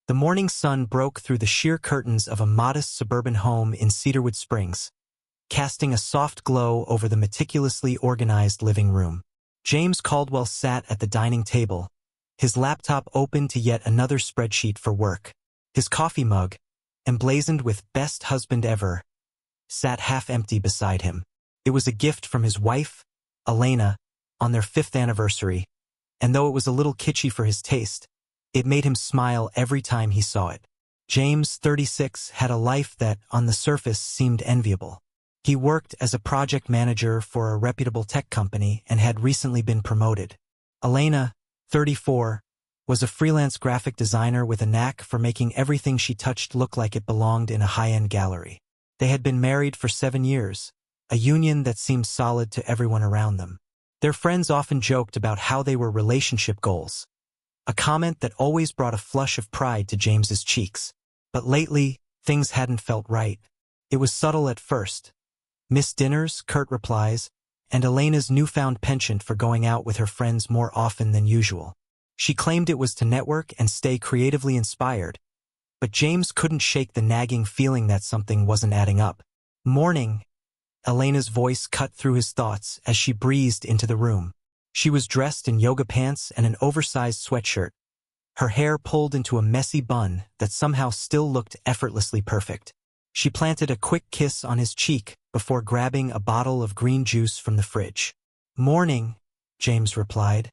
The morning sun broke through the sheer curtains of a modest suburban home in Cedarwood Springs, casting a soft glow over the meticulously organized living room. James Caldwell sat at the dining table, his laptop open to yet another spreadsheet for work. His coffee mug, emblazoned with "Best Husband Ever," sat half-empty beside him. It was a gift from his wife, Elena, on their 5th anniversary, and though it was a little kitschy for his taste, it made him smile every time he saw it. James, 36, had a life that, on the surface, seemed enviable. He worked as a project manager for a reputable tech company and had recently been promoted. Elena, 34, was a freelance graphic designer with a knack for making everything she touched look like it belonged in a high-end gallery. They had been married for 7 years, a union that seemed solid to everyone around them. Their friends often joked about how they were relationship goals, a comment that always brought a flush of pride to James's cheeks. But lately, things hadn't felt right. It was subtle at first. Missed dinners, curt replies, and Elena's newfound penchant for going out with her friends more often than usual. She claimed it was to network and stay creatively inspired, but James couldn't shake the nagging feeling that something wasn't adding up. "Morning," Elena's voice cut through his thoughts as she breezed into the room. She was dressed in yoga pants and an oversized sweatshirt, her hair pulled into a messy bun that somehow still looked effortlessly perfect. She planted a quick kiss on his cheek before grabbing a bottle of green juice from the fridge. "Morning," James replied,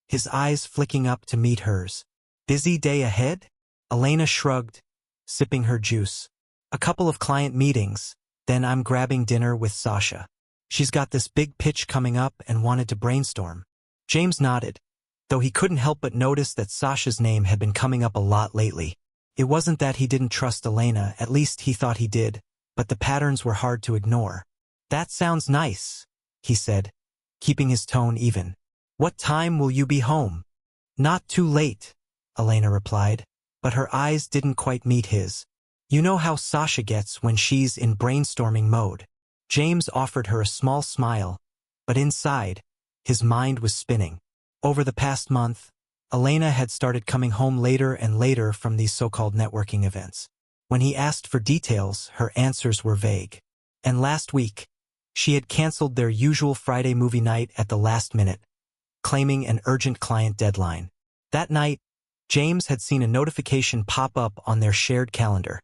his eyes flicking up to meet hers. "Busy day ahead?" Elena shrugged, sipping her juice. "A couple of client meetings, then I'm grabbing dinner with Sasha. She's got this big pitch coming up and wanted to brainstorm." James nodded, though he couldn't help but notice that Sasha's name had been coming up a lot lately. It wasn't that he didn't trust Elena, at least he thought he did, but the patterns were hard to ignore. "That sounds nice," he said, keeping his tone even. "What time will you be home?" "Not too late," Elena replied, but her eyes didn't quite meet his. "You know how Sasha gets when she's in brainstorming mode." James offered her a small smile, but inside, his mind was spinning. Over the past month, Elena had started coming home later and later from these so-called networking events. When he asked for details, her answers were vague. And last week, she had canceled their usual Friday movie night at the last minute, claiming an urgent client deadline. That night, James had seen a notification pop up on their shared calendar,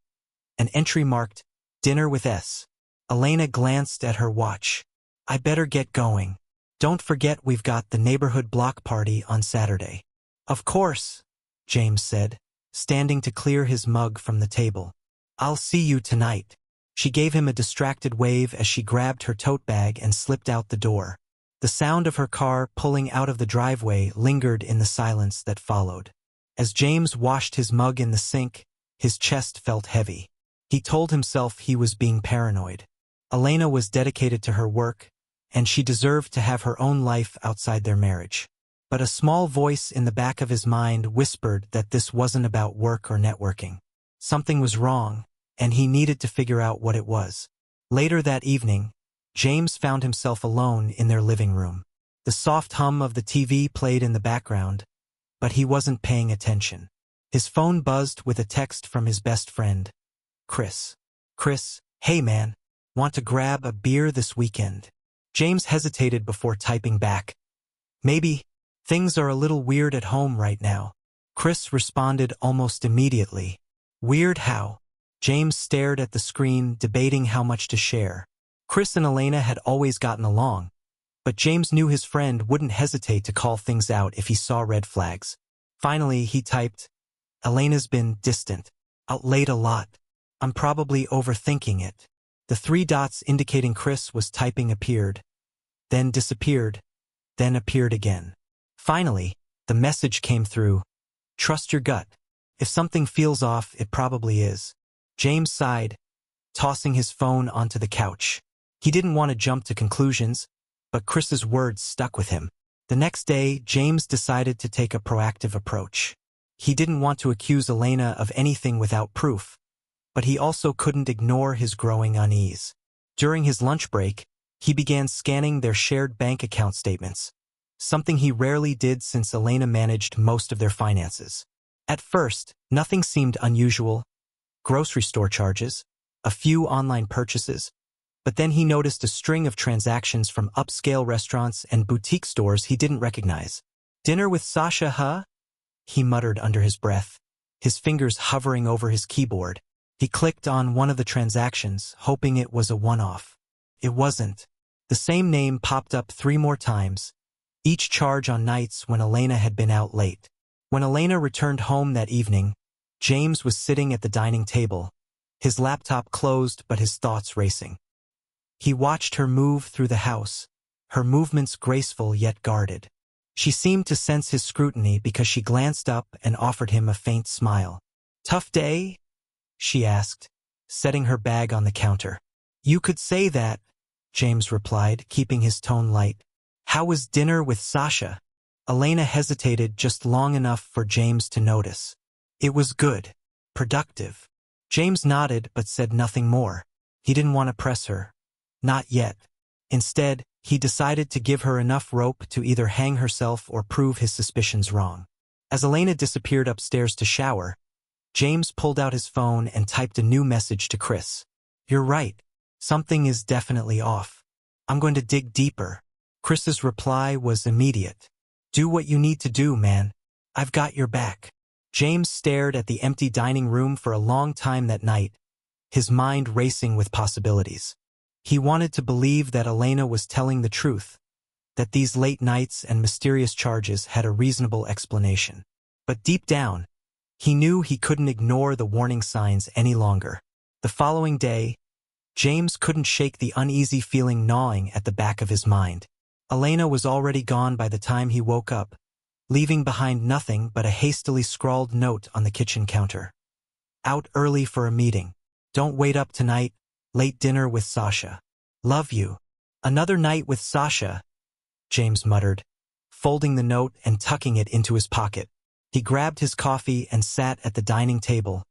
an entry marked, "Dinner with S." Elena glanced at her watch. "I better get going. Don't forget we've got the neighborhood block party on Saturday." "Of course," James said, standing to clear his mug from the table. "I'll see you tonight." She gave him a distracted wave as she grabbed her tote bag and slipped out the door. The sound of her car pulling out of the driveway lingered in the silence that followed. As James washed his mug in the sink, his chest felt heavy. He told himself he was being paranoid. Elena was dedicated to her work, and she deserved to have her own life outside their marriage. But a small voice in the back of his mind whispered that this wasn't about work or networking. Something was wrong, and he needed to figure out what it was. Later that evening, James found himself alone in their living room. The soft hum of the TV played in the background, but he wasn't paying attention. His phone buzzed with a text from his best friend, Chris. "Chris, hey man, want to grab a beer this weekend?" James hesitated before typing back, "Maybe. Things are a little weird at home right now." Chris responded almost immediately. "Weird how?" James stared at the screen, debating how much to share. Chris and Elena had always gotten along, but James knew his friend wouldn't hesitate to call things out if he saw red flags. Finally, he typed, "Elena's been distant. Out late a lot. I'm probably overthinking it." The 3 dots indicating Chris was typing appeared, then disappeared, then appeared again. Finally, the message came through, "Trust your gut. If something feels off, it probably is." James sighed, tossing his phone onto the couch. He didn't want to jump to conclusions, but Chris's words stuck with him. The next day, James decided to take a proactive approach. He didn't want to accuse Elena of anything without proof, but he also couldn't ignore his growing unease. During his lunch break, he began scanning their shared bank account statements, something he rarely did since Elena managed most of their finances. At first, nothing seemed unusual. Grocery store charges, a few online purchases, but then he noticed a string of transactions from upscale restaurants and boutique stores he didn't recognize. "Dinner with Sasha, huh?" he muttered under his breath, his fingers hovering over his keyboard. He clicked on one of the transactions, hoping it was a one-off. It wasn't. The same name popped up 3 more times, each charge on nights when Elena had been out late. When Elena returned home that evening, James was sitting at the dining table, his laptop closed but his thoughts racing. He watched her move through the house, her movements graceful yet guarded. She seemed to sense his scrutiny because she glanced up and offered him a faint smile. "Tough day?" she asked, setting her bag on the counter. "You could say that," James replied, keeping his tone light. "How was dinner with Sasha?" Elena hesitated just long enough for James to notice. "It was good. Productive." James nodded but said nothing more. He didn't want to press her. Not yet. Instead, he decided to give her enough rope to either hang herself or prove his suspicions wrong. As Elena disappeared upstairs to shower, James pulled out his phone and typed a new message to Chris. "You're right. Something is definitely off. I'm going to dig deeper." Chris's reply was immediate. "Do what you need to do, man. I've got your back." James stared at the empty dining room for a long time that night, his mind racing with possibilities. He wanted to believe that Elena was telling the truth, that these late nights and mysterious charges had a reasonable explanation. But deep down, he knew he couldn't ignore the warning signs any longer. The following day, James couldn't shake the uneasy feeling gnawing at the back of his mind. Elena was already gone by the time he woke up, leaving behind nothing but a hastily scrawled note on the kitchen counter. "Out early for a meeting. Don't wait up tonight. Late dinner with Sasha. Love you." "Another night with Sasha," James muttered, folding the note and tucking it into his pocket. He grabbed his coffee and sat at the dining table,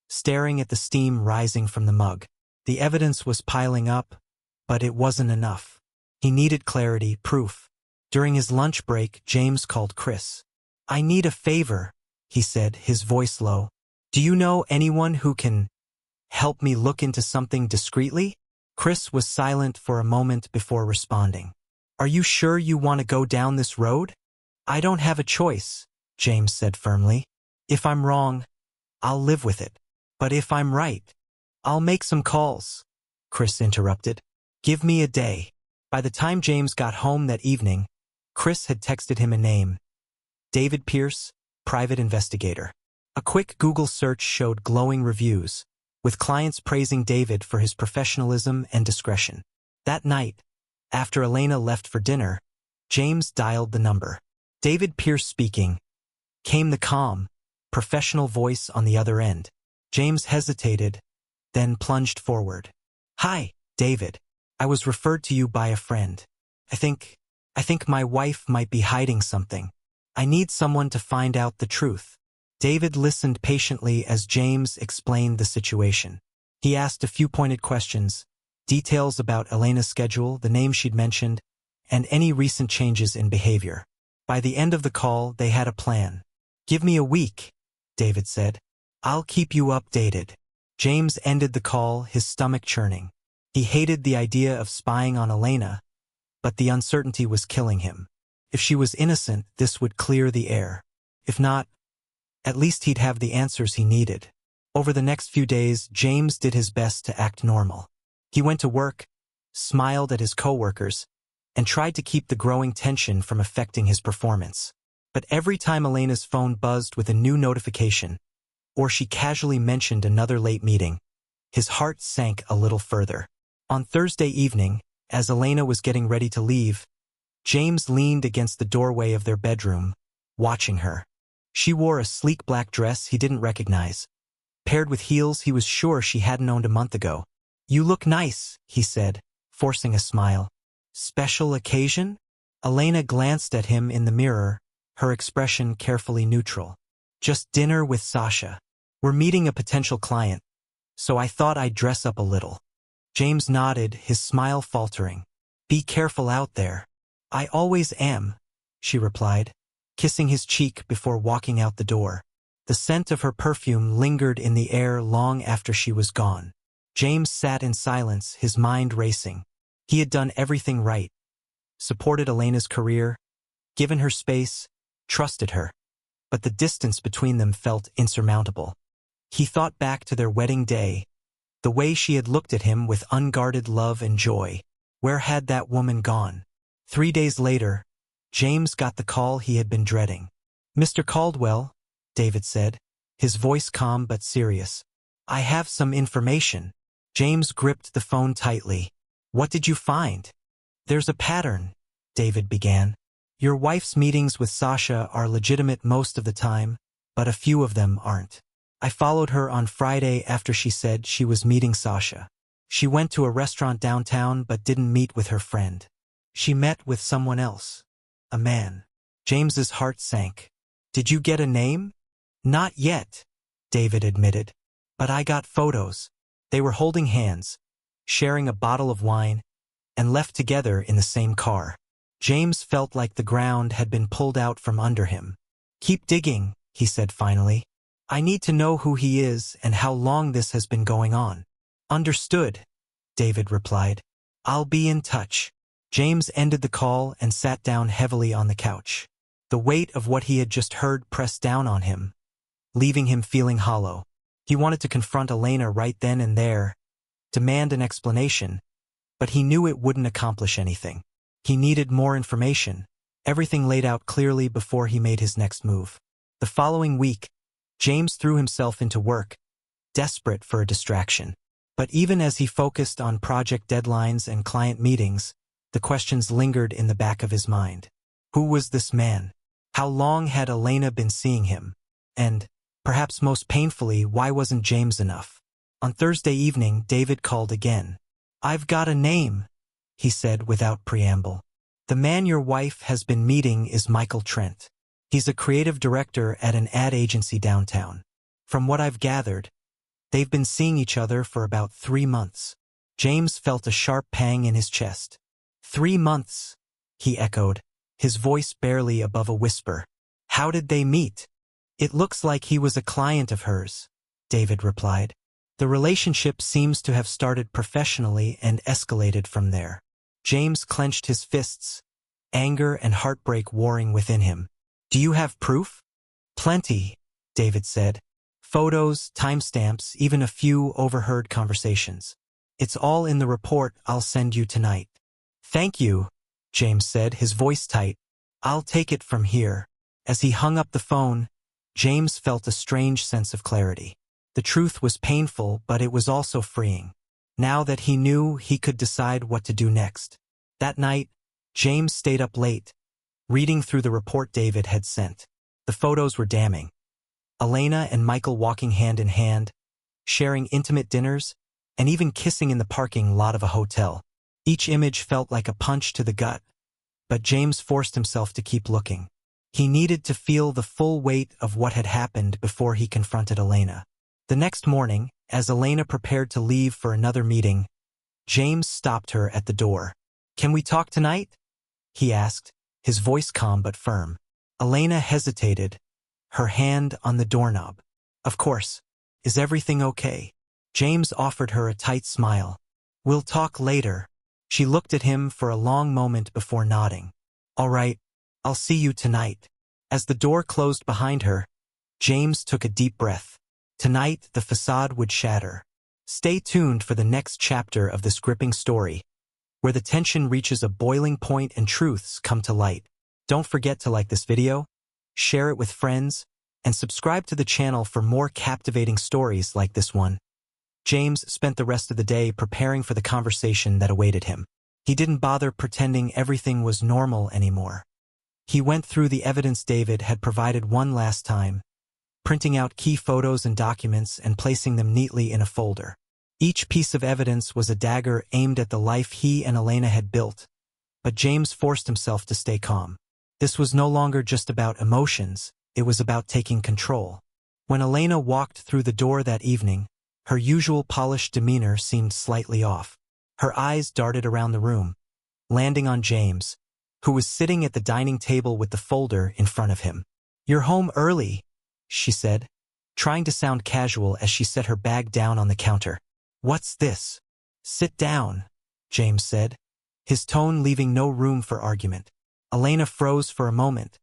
staring at the steam rising from the mug. The evidence was piling up, but it wasn't enough. He needed clarity, proof. During his lunch break, James called Chris. "I need a favor," he said, his voice low. "Do you know anyone who can help me look into something discreetly?" Chris was silent for a moment before responding. "Are you sure you want to go down this road?" "I don't have a choice," James said firmly. "If I'm wrong, I'll live with it. But if I'm right, I'll make some calls." Chris interrupted. "Give me a day." By the time James got home that evening, Chris had texted him a name. David Pierce, private investigator. A quick Google search showed glowing reviews, with clients praising David for his professionalism and discretion. That night, after Elena left for dinner, James dialed the number. "David Pierce speaking," came the calm, professional voice on the other end. James hesitated, then plunged forward. "Hi, David. I was referred to you by a friend. I think my wife might be hiding something. I need someone to find out the truth." David listened patiently as James explained the situation. He asked a few pointed questions, details about Elena's schedule, the name she'd mentioned, and any recent changes in behavior. By the end of the call, they had a plan. "Give me a week," David said. "I'll keep you updated." James ended the call, his stomach churning. He hated the idea of spying on Elena, but the uncertainty was killing him. If she was innocent, this would clear the air. If not, at least he'd have the answers he needed. Over the next few days, James did his best to act normal. He went to work, smiled at his coworkers, and tried to keep the growing tension from affecting his performance. But every time Elena's phone buzzed with a new notification, or she casually mentioned another late meeting, his heart sank a little further. On Thursday evening, as Elena was getting ready to leave, James leaned against the doorway of their bedroom, watching her. She wore a sleek black dress he didn't recognize, paired with heels he was sure she hadn't owned a month ago. "You look nice," he said, forcing a smile. "Special occasion?" Elena glanced at him in the mirror, her expression carefully neutral. "Just dinner with Sasha. We're meeting a potential client, so I thought I'd dress up a little." James nodded, his smile faltering. "Be careful out there." "I always am," she replied, kissing his cheek before walking out the door. The scent of her perfume lingered in the air long after she was gone. James sat in silence, his mind racing. He had done everything right. Supported Elena's career, given her space, trusted her. But the distance between them felt insurmountable. He thought back to their wedding day, the way she had looked at him with unguarded love and joy. Where had that woman gone? 3 days later, James got the call he had been dreading. "Mr. Caldwell," David said, his voice calm but serious. "I have some information." James gripped the phone tightly. "What did you find?" "There's a pattern," David began. "Your wife's meetings with Sasha are legitimate most of the time, but a few of them aren't. I followed her on Friday after she said she was meeting Sasha. She went to a restaurant downtown but didn't meet with her friend. She met with someone else. A man." James's heart sank. "Did you get a name?" "Not yet," David admitted. "But I got photos." They were holding hands, sharing a bottle of wine, and left together in the same car. James felt like the ground had been pulled out from under him. "Keep digging," he said finally. "I need to know who he is and how long this has been going on." "Understood," David replied. "I'll be in touch." James ended the call and sat down heavily on the couch. The weight of what he had just heard pressed down on him, leaving him feeling hollow. He wanted to confront Elena right then and there, demand an explanation, but he knew it wouldn't accomplish anything. He needed more information, everything laid out clearly before he made his next move. The following week, James threw himself into work, desperate for a distraction. But even as he focused on project deadlines and client meetings, the questions lingered in the back of his mind. Who was this man? How long had Elena been seeing him? And, perhaps most painfully, why wasn't James enough? On Thursday evening, David called again. "I've got a name," he said without preamble. "The man your wife has been meeting is Michael Trent. He's a creative director at an ad agency downtown. From what I've gathered, they've been seeing each other for about 3 months." James felt a sharp pang in his chest. 3 months, he echoed, his voice barely above a whisper. "How did they meet?" "It looks like he was a client of hers," David replied. "The relationship seems to have started professionally and escalated from there." James clenched his fists, anger and heartbreak warring within him. "Do you have proof?" "Plenty," David said. "Photos, timestamps, even a few overheard conversations. It's all in the report I'll send you tonight." "Thank you," James said, his voice tight. "I'll take it from here." As he hung up the phone, James felt a strange sense of clarity. The truth was painful, but it was also freeing. Now that he knew, he could decide what to do next. That night, James stayed up late, reading through the report David had sent. The photos were damning. Elena and Michael walking hand in hand, sharing intimate dinners, and even kissing in the parking lot of a hotel. Each image felt like a punch to the gut, but James forced himself to keep looking. He needed to feel the full weight of what had happened before he confronted Elena. The next morning, as Elena prepared to leave for another meeting, James stopped her at the door. "Can we talk tonight?" he asked, his voice calm but firm. Elena hesitated, her hand on the doorknob. "Of course. Is everything okay?" James offered her a tight smile. "We'll talk later." She looked at him for a long moment before nodding. "All right, I'll see you tonight." As the door closed behind her, James took a deep breath. Tonight, the facade would shatter. Stay tuned for the next chapter of this gripping story, where the tension reaches a boiling point and truths come to light. Don't forget to like this video, share it with friends, and subscribe to the channel for more captivating stories like this one. James spent the rest of the day preparing for the conversation that awaited him. He didn't bother pretending everything was normal anymore. He went through the evidence David had provided one last time, printing out key photos and documents and placing them neatly in a folder. Each piece of evidence was a dagger aimed at the life he and Elena had built, but James forced himself to stay calm. This was no longer just about emotions, it was about taking control. When Elena walked through the door that evening, her usual polished demeanor seemed slightly off. Her eyes darted around the room, landing on James, who was sitting at the dining table with the folder in front of him. "You're home early," she said, trying to sound casual as she set her bag down on the counter. "What's this?" "Sit down," James said, his tone leaving no room for argument. Elena froze for a moment,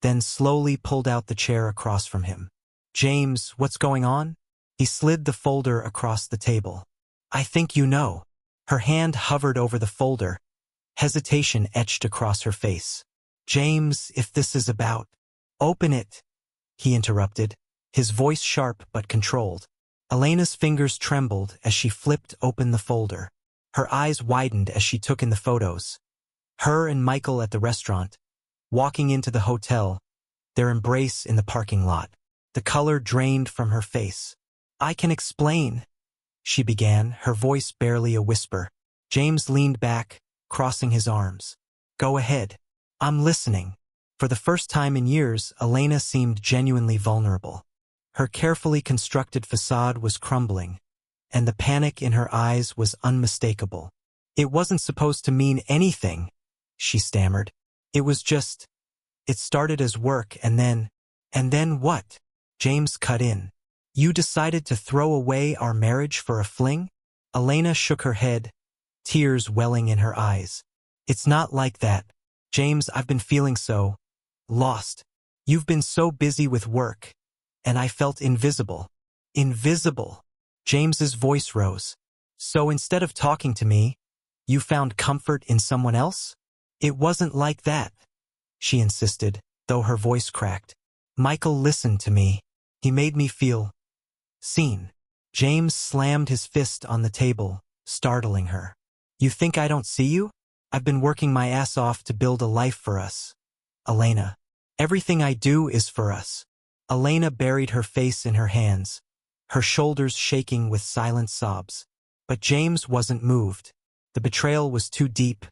then slowly pulled out the chair across from him. "James, what's going on?" He slid the folder across the table. "I think you know." Her hand hovered over the folder, hesitation etched across her face. "James, if this is about—" "Open it," he interrupted, his voice sharp but controlled. Elena's fingers trembled as she flipped open the folder. Her eyes widened as she took in the photos. Her and Michael at the restaurant, walking into the hotel, their embrace in the parking lot. The color drained from her face. "I can explain," she began, her voice barely a whisper. James leaned back, crossing his arms. "Go ahead. I'm listening." For the first time in years, Elena seemed genuinely vulnerable. Her carefully constructed facade was crumbling, and the panic in her eyes was unmistakable. "It wasn't supposed to mean anything," she stammered. "It was just, it started as work and then what?" James cut in. "You decided to throw away our marriage for a fling?" Elena shook her head, tears welling in her eyes. "It's not like that. James, I've been feeling so lost. You've been so busy with work, and I felt invisible." "Invisible?" James's voice rose. "So instead of talking to me, you found comfort in someone else?" "It wasn't like that," she insisted, though her voice cracked. "Michael listened to me. He made me feel seen." James slammed his fist on the table, startling her. "You think I don't see you? I've been working my ass off to build a life for us, Elena. Everything I do is for us." Elena buried her face in her hands, her shoulders shaking with silent sobs. But James wasn't moved. The betrayal was too deep,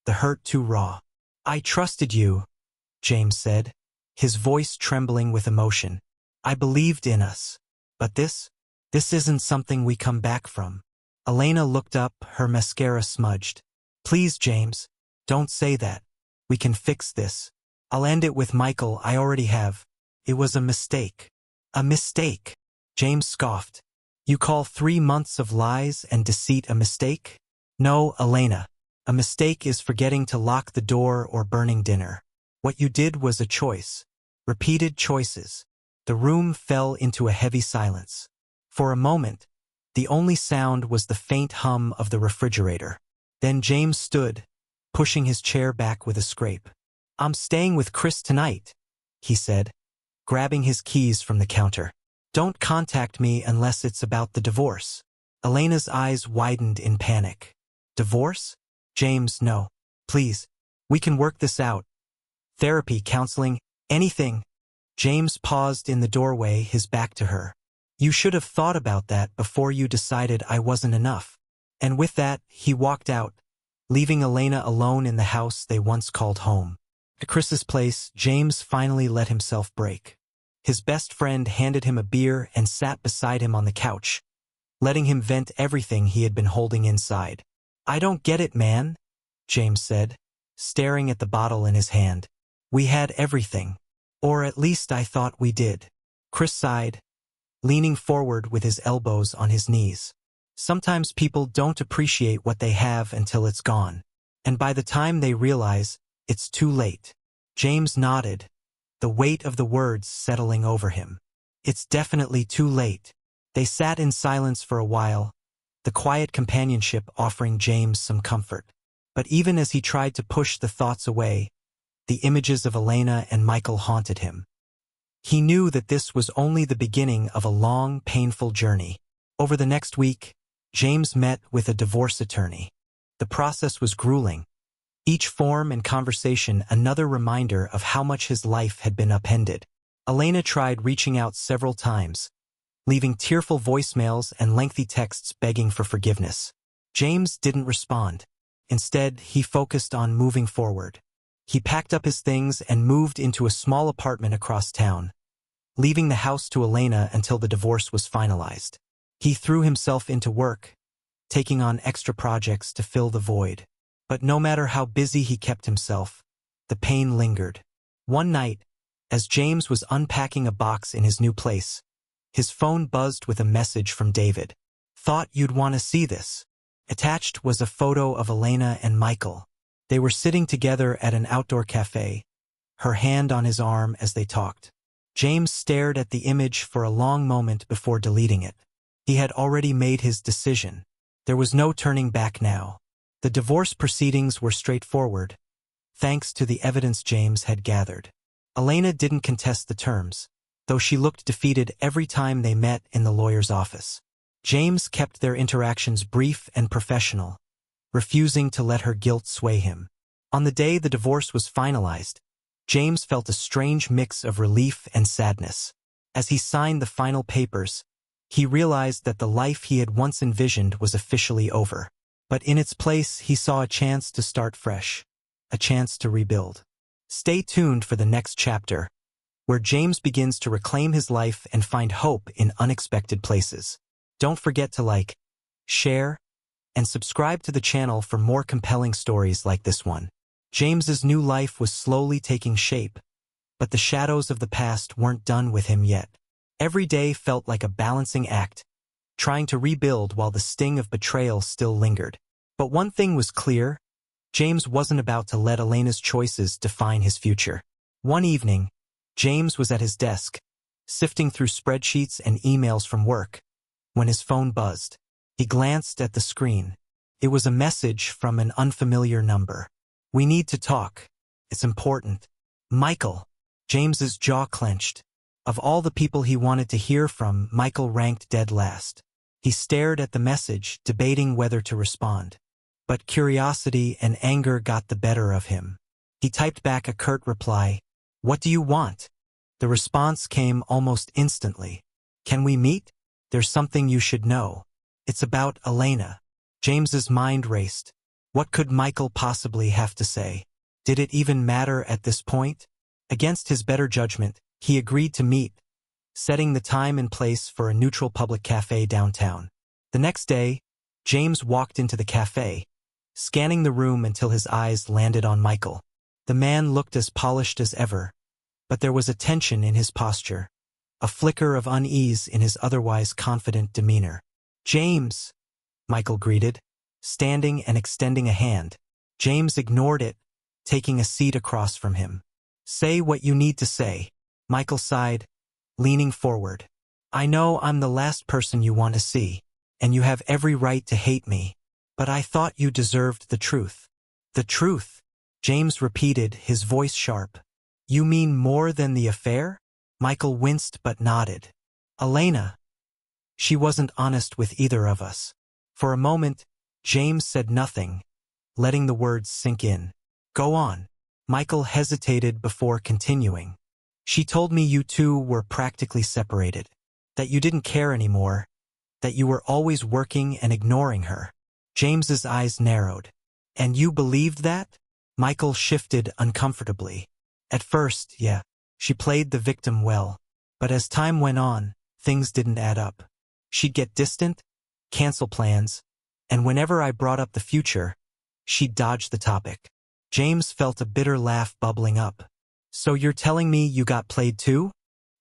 the hurt too raw. "I trusted you," James said, his voice trembling with emotion. "I believed in us. But this isn't something we come back from." Elena looked up, her mascara smudged. "Please, James, don't say that. We can fix this. I'll end it with Michael, I already have. It was a mistake." "A mistake?" James scoffed. "You call 3 months of lies and deceit a mistake?" "No, Elena. A mistake is forgetting to lock the door or burning dinner. What you did was a choice. Repeated choices." The room fell into a heavy silence. For a moment, the only sound was the faint hum of the refrigerator. Then James stood, pushing his chair back with a scrape. "I'm staying with Chris tonight," he said, grabbing his keys from the counter. "Don't contact me unless it's about the divorce." Elena's eyes widened in panic. "Divorce?" "James, no. Please. We can work this out. Therapy, counseling, anything." James paused in the doorway, his back to her. "You should have thought about that before you decided I wasn't enough." And with that, he walked out, leaving Elena alone in the house they once called home. At Chris's place, James finally let himself break. His best friend handed him a beer and sat beside him on the couch, letting him vent everything he had been holding inside. "I don't get it, man," James said, staring at the bottle in his hand. "We had everything. Or at least I thought we did." Chris sighed, leaning forward with his elbows on his knees. "Sometimes people don't appreciate what they have until it's gone. And by the time they realize, it's too late." James nodded, the weight of the words settling over him. "It's definitely too late." They sat in silence for a while, the quiet companionship offering James some comfort. But even as he tried to push the thoughts away, the images of Elena and Michael haunted him. He knew that this was only the beginning of a long, painful journey. Over the next week, James met with a divorce attorney. The process was grueling. Each form and conversation another reminder of how much his life had been upended. Elena tried reaching out several times, leaving tearful voicemails and lengthy texts begging for forgiveness. James didn't respond. Instead, he focused on moving forward. He packed up his things and moved into a small apartment across town, leaving the house to Elena until the divorce was finalized. He threw himself into work, taking on extra projects to fill the void. But no matter how busy he kept himself, the pain lingered. One night, as James was unpacking a box in his new place, His phone buzzed with a message from David. "Thought you'd want to see this." Attached was a photo of Elena and Michael. They were sitting together at an outdoor cafe, her hand on his arm as they talked. James stared at the image for a long moment before deleting it. He had already made his decision. There was no turning back now. The divorce proceedings were straightforward, thanks to the evidence James had gathered. Elena didn't contest the terms, though she looked defeated every time they met in the lawyer's office. James kept their interactions brief and professional, refusing to let her guilt sway him. On the day the divorce was finalized, James felt a strange mix of relief and sadness. As he signed the final papers, he realized that the life he had once envisioned was officially over. But in its place, he saw a chance to start fresh, a chance to rebuild. Stay tuned for the next chapter, where James begins to reclaim his life and find hope in unexpected places. Don't forget to like, share, and subscribe to the channel for more compelling stories like this one. James's new life was slowly taking shape, but the shadows of the past weren't done with him yet. Every day felt like a balancing act, trying to rebuild while the sting of betrayal still lingered. But one thing was clear: James wasn't about to let Elena's choices define his future. One evening, James was at his desk, sifting through spreadsheets and emails from work, when his phone buzzed. He glanced at the screen. It was a message from an unfamiliar number. "We need to talk. It's important." Michael. James's jaw clenched. Of all the people he wanted to hear from, Michael ranked dead last. He stared at the message, debating whether to respond. But curiosity and anger got the better of him. He typed back a curt reply, "What do you want?" The response came almost instantly. "Can we meet? There's something you should know. It's about Elena." James's mind raced. What could Michael possibly have to say? Did it even matter at this point? Against his better judgment, he agreed to meet, setting the time and place for a neutral public cafe downtown. The next day, James walked into the cafe, scanning the room until his eyes landed on Michael. The man looked as polished as ever, but there was a tension in his posture, a flicker of unease in his otherwise confident demeanor. "James," Michael greeted, standing and extending a hand. James ignored it, taking a seat across from him. "Say what you need to say," Michael sighed, leaning forward. "I know I'm the last person you want to see, and you have every right to hate me, but I thought you deserved the truth." "The truth?" James repeated, his voice sharp. "You mean more than the affair?" Michael winced but nodded. "Elena. She wasn't honest with either of us." For a moment, James said nothing, letting the words sink in. "Go on." Michael hesitated before continuing. "She told me you two were practically separated, that you didn't care anymore, that you were always working and ignoring her." James's eyes narrowed. "And you believed that?" Michael shifted uncomfortably. "At first, yeah. She played the victim well. But as time went on, things didn't add up. She'd get distant, cancel plans, and whenever I brought up the future, she'd dodge the topic." James felt a bitter laugh bubbling up. "So you're telling me you got played too?"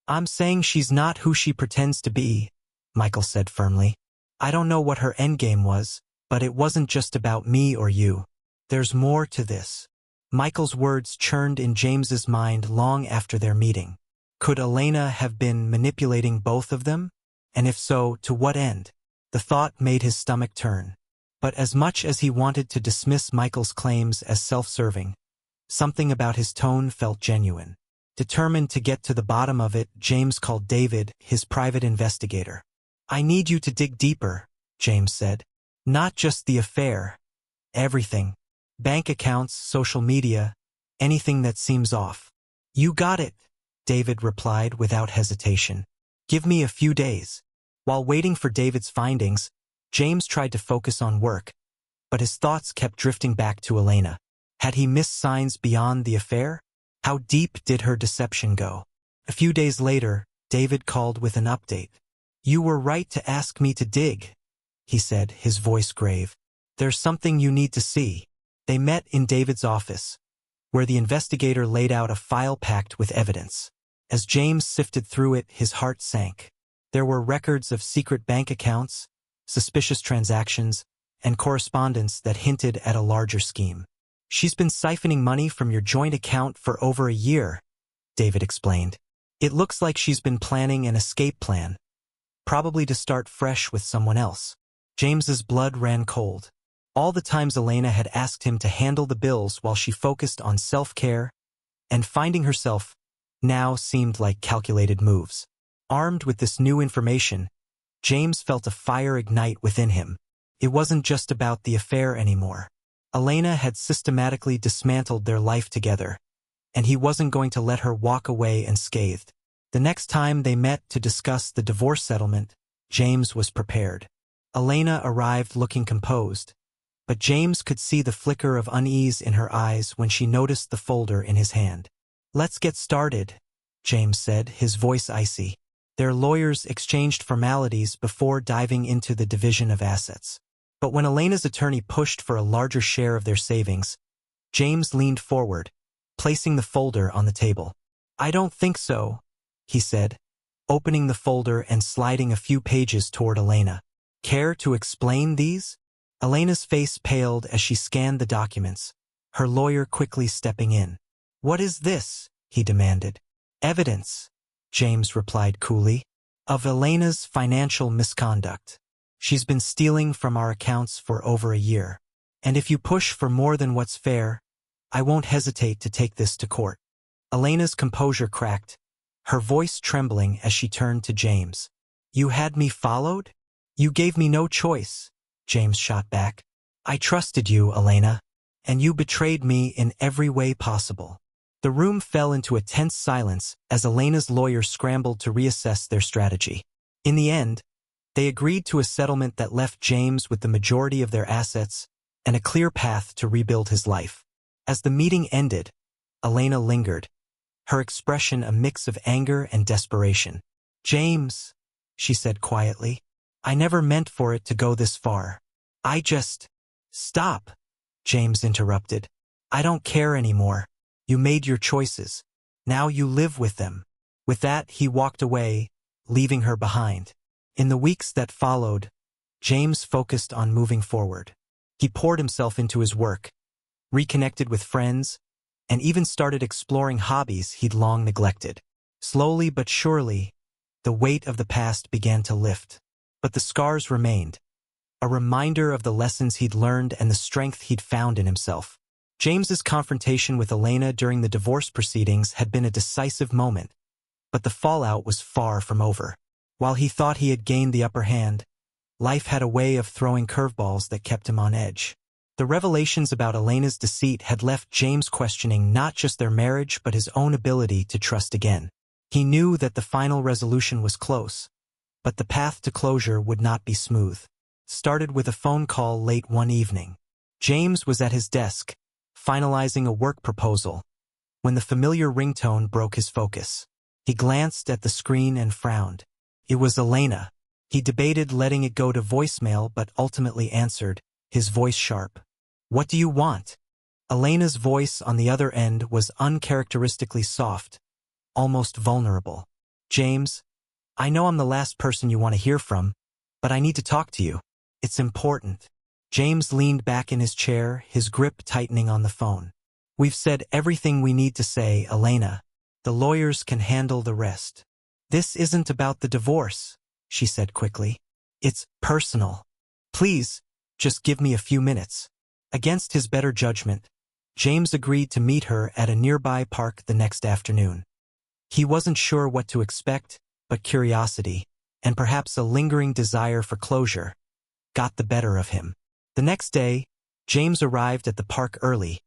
"I'm saying she's not who she pretends to be," Michael said firmly. "I don't know what her endgame was, but it wasn't just about me or you. There's more to this." Michael's words churned in James's mind long after their meeting. Could Elena have been manipulating both of them? And if so, to what end? The thought made his stomach turn. But as much as he wanted to dismiss Michael's claims as self-serving, something about his tone felt genuine. Determined to get to the bottom of it, James called David, his private investigator. "I need you to dig deeper," James said. "Not just the affair. Everything. Bank accounts, social media, anything that seems off." "You got it," David replied without hesitation. "Give me a few days." While waiting for David's findings, James tried to focus on work, but his thoughts kept drifting back to Elena. Had he missed signs beyond the affair? How deep did her deception go? A few days later, David called with an update. "You were right to ask me to dig," he said, his voice grave. "There's something you need to see." They met in David's office, where the investigator laid out a file packed with evidence. As James sifted through it, his heart sank. There were records of secret bank accounts, suspicious transactions, and correspondence that hinted at a larger scheme. "She's been siphoning money from your joint account for over a year," David explained. "It looks like she's been planning an escape plan, probably to start fresh with someone else." James's blood ran cold. All the times Elena had asked him to handle the bills while she focused on self-care and finding herself now seemed like calculated moves. Armed with this new information, James felt a fire ignite within him. It wasn't just about the affair anymore. Elena had systematically dismantled their life together, and he wasn't going to let her walk away unscathed. The next time they met to discuss the divorce settlement, James was prepared. Elena arrived looking composed, but James could see the flicker of unease in her eyes when she noticed the folder in his hand. "Let's get started," James said, his voice icy. Their lawyers exchanged formalities before diving into the division of assets. But when Elena's attorney pushed for a larger share of their savings, James leaned forward, placing the folder on the table. "I don't think so," he said, opening the folder and sliding a few pages toward Elena. "Care to explain these?" Elena's face paled as she scanned the documents, her lawyer quickly stepping in. "What is this?" he demanded. "Evidence," James replied coolly, "of Elena's financial misconduct. She's been stealing from our accounts for over a year. And if you push for more than what's fair, I won't hesitate to take this to court." Elena's composure cracked, her voice trembling as she turned to James. "You had me followed? You gave me no choice," James shot back. "I trusted you, Elena, and you betrayed me in every way possible." The room fell into a tense silence as Elena's lawyer scrambled to reassess their strategy. In the end, they agreed to a settlement that left James with the majority of their assets and a clear path to rebuild his life. As the meeting ended, Elena lingered, her expression a mix of anger and desperation. "James," she said quietly, "I never meant for it to go this far. I just—" "Stop," James interrupted. "I don't care anymore. You made your choices. Now you live with them." With that, he walked away, leaving her behind. In the weeks that followed, James focused on moving forward. He poured himself into his work, reconnected with friends, and even started exploring hobbies he'd long neglected. Slowly but surely, the weight of the past began to lift. But the scars remained, a reminder of the lessons he'd learned and the strength he'd found in himself. James's confrontation with Elena during the divorce proceedings had been a decisive moment, but the fallout was far from over. While he thought he had gained the upper hand, life had a way of throwing curveballs that kept him on edge. The revelations about Elena's deceit had left James questioning not just their marriage but his own ability to trust again. He knew that the final resolution was close, but the path to closure would not be smooth. Started with a phone call late one evening. James was at his desk, finalizing a work proposal, when the familiar ringtone broke his focus. He glanced at the screen and frowned. It was Elena. He debated letting it go to voicemail but ultimately answered, his voice sharp. "What do you want?" Elena's voice on the other end was uncharacteristically soft, almost vulnerable. "James, I know I'm the last person you want to hear from, but I need to talk to you. It's important." James leaned back in his chair, his grip tightening on the phone. "We've said everything we need to say, Elena. The lawyers can handle the rest." "This isn't about the divorce," she said quickly. "It's personal. Please, just give me a few minutes." Against his better judgment, James agreed to meet her at a nearby park the next afternoon. He wasn't sure what to expect, but curiosity, and perhaps a lingering desire for closure, got the better of him. The next day, James arrived at the park early,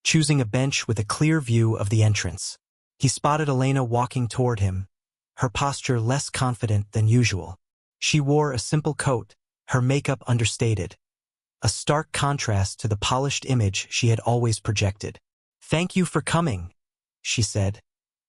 choosing a bench with a clear view of the entrance. He spotted Elena walking toward him, her posture less confident than usual. She wore a simple coat, her makeup understated, a stark contrast to the polished image she had always projected. "Thank you for coming," she said,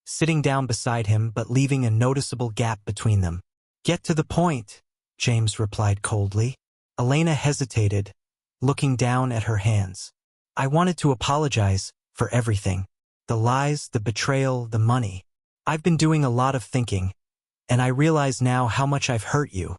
sitting down beside him but leaving a noticeable gap between them. "Get to the point," James replied coldly. Elena hesitated, looking down at her hands. "I wanted to apologize for everything. The lies, the betrayal, the money. I've been doing a lot of thinking, And I realize now how much I've hurt you.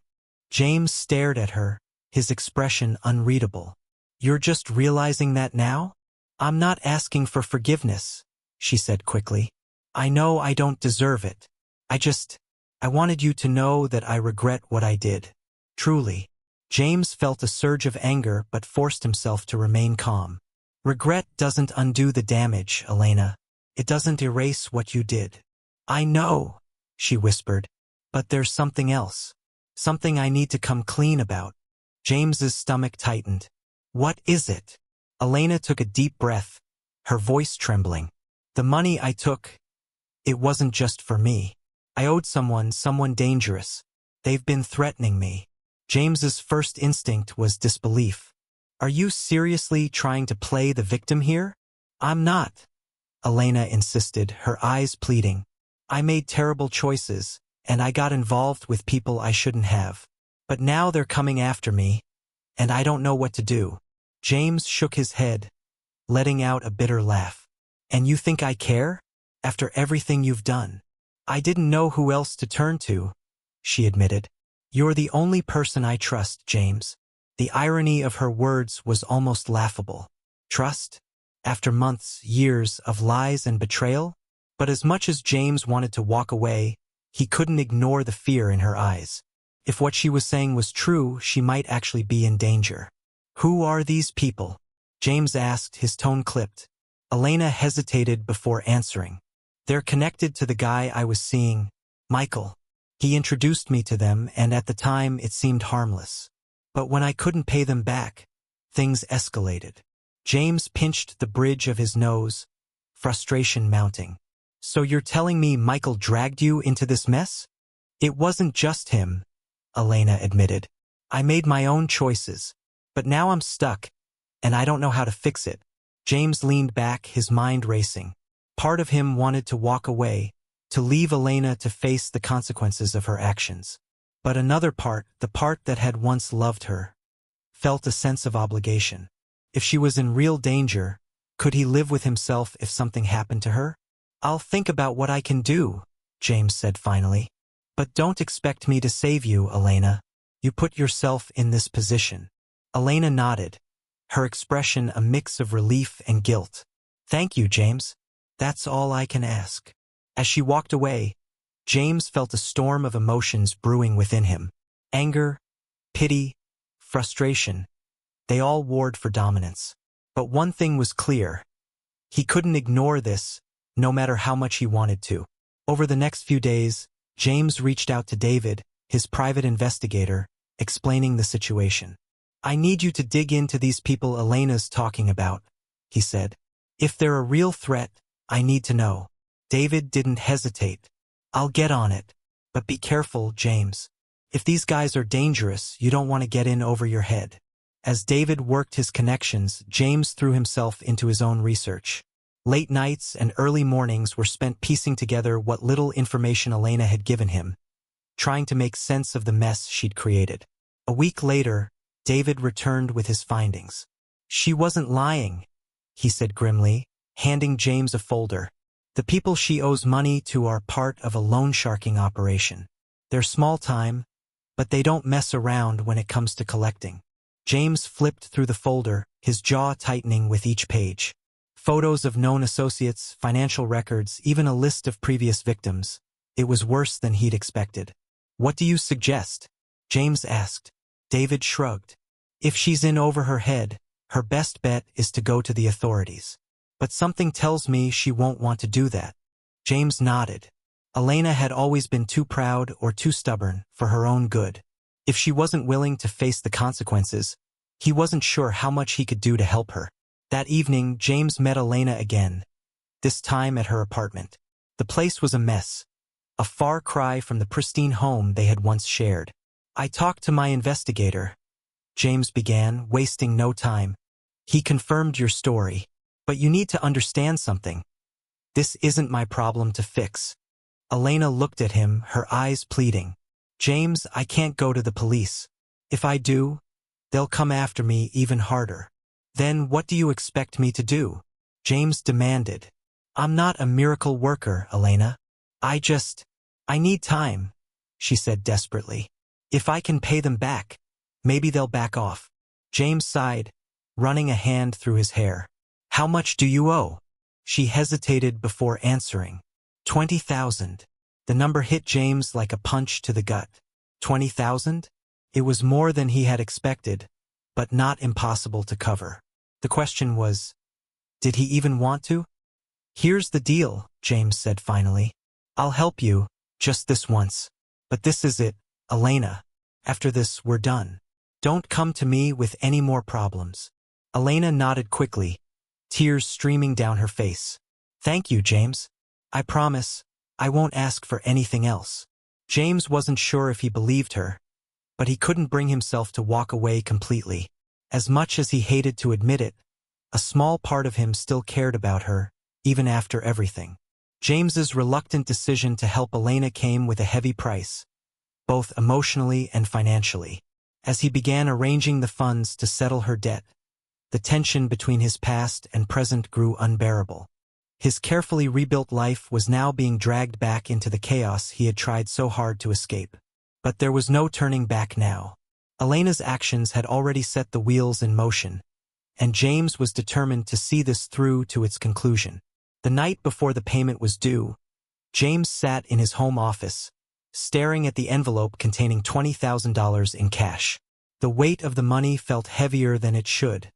James stared at her, his expression unreadable. You're just realizing that now? I'm not asking for forgiveness, she said quickly. I know I don't deserve it. I wanted you to know that I regret what I did. Truly. James felt a surge of anger but forced himself to remain calm. Regret doesn't undo the damage, Elena. It doesn't erase what you did. I know, she whispered, but there's something else. Something I need to come clean about. James's stomach tightened. What is it? Elena took a deep breath, her voice trembling. The money I took, it wasn't just for me. I owed someone dangerous. They've been threatening me. James's first instinct was disbelief. Are you seriously trying to play the victim here? I'm not, Elena insisted, her eyes pleading. I made terrible choices, and I got involved with people I shouldn't have. But now they're coming after me, and I don't know what to do. James shook his head, letting out a bitter laugh. And you think I care? After everything you've done? I didn't know who else to turn to, she admitted. You're the only person I trust, James. The irony of her words was almost laughable. Trust? After months, years of lies and betrayal? But as much as James wanted to walk away, he couldn't ignore the fear in her eyes. If what she was saying was true, she might actually be in danger. Who are these people? James asked, his tone clipped. Elena hesitated before answering. They're connected to the guy I was seeing, Michael. He introduced me to them, and at the time it seemed harmless. But when I couldn't pay them back, things escalated. James pinched the bridge of his nose, frustration mounting. So you're telling me Michael dragged you into this mess? It wasn't just him, Elena admitted. I made my own choices, but now I'm stuck, and I don't know how to fix it. James leaned back, his mind racing. Part of him wanted to walk away, to leave Elena to face the consequences of her actions. But another part, the part that had once loved her, felt a sense of obligation. If she was in real danger, could he live with himself if something happened to her? I'll think about what I can do, James said finally. But don't expect me to save you, Elena. You put yourself in this position. Elena nodded, her expression a mix of relief and guilt. Thank you, James. That's all I can ask. As she walked away, James felt a storm of emotions brewing within him. Anger, pity, frustration. They all warred for dominance. But one thing was clear. He couldn't ignore this, no matter how much he wanted to. Over the next few days, James reached out to David, his private investigator, explaining the situation. I need you to dig into these people Elena's talking about, he said. If they're a real threat, I need to know. David didn't hesitate. I'll get on it. But be careful, James. If these guys are dangerous, you don't want to get in over your head. As David worked his connections, James threw himself into his own research. Late nights and early mornings were spent piecing together what little information Elena had given him, trying to make sense of the mess she'd created. A week later, David returned with his findings. She wasn't lying, he said grimly, handing James a folder. The people she owes money to are part of a loan sharking operation. They're small time, but they don't mess around when it comes to collecting. James flipped through the folder, his jaw tightening with each page. Photos of known associates, financial records, even a list of previous victims. It was worse than he'd expected. What do you suggest? James asked. David shrugged. If she's in over her head, her best bet is to go to the authorities. But something tells me she won't want to do that. James nodded. Elena had always been too proud or too stubborn for her own good. If she wasn't willing to face the consequences, he wasn't sure how much he could do to help her. That evening, James met Elena again, this time at her apartment. The place was a mess, a far cry from the pristine home they had once shared. I talked to my investigator, James began, wasting no time. He confirmed your story. But you need to understand something. This isn't my problem to fix. Elena looked at him, her eyes pleading. James, I can't go to the police. If I do, they'll come after me even harder. Then what do you expect me to do? James demanded. I'm not a miracle worker, Elena. I need time. she said desperately. If I can pay them back, maybe they'll back off. James sighed, running a hand through his hair. How much do you owe? She hesitated before answering. 20,000. The number hit James like a punch to the gut. 20,000? It was more than he had expected, but not impossible to cover. The question was, did he even want to? Here's the deal, James said finally. I'll help you, just this once. But this is it, Elena. After this, we're done. Don't come to me with any more problems. Elena nodded quickly, tears streaming down her face. Thank you, James. I promise, I won't ask for anything else. James wasn't sure if he believed her, but he couldn't bring himself to walk away completely. As much as he hated to admit it, a small part of him still cared about her, even after everything. James's reluctant decision to help Elena came with a heavy price, both emotionally and financially. As he began arranging the funds to settle her debt, the tension between his past and present grew unbearable. His carefully rebuilt life was now being dragged back into the chaos he had tried so hard to escape. But there was no turning back now. Elena's actions had already set the wheels in motion, and James was determined to see this through to its conclusion. The night before the payment was due, James sat in his home office, staring at the envelope containing $20,000 in cash. The weight of the money felt heavier than it should,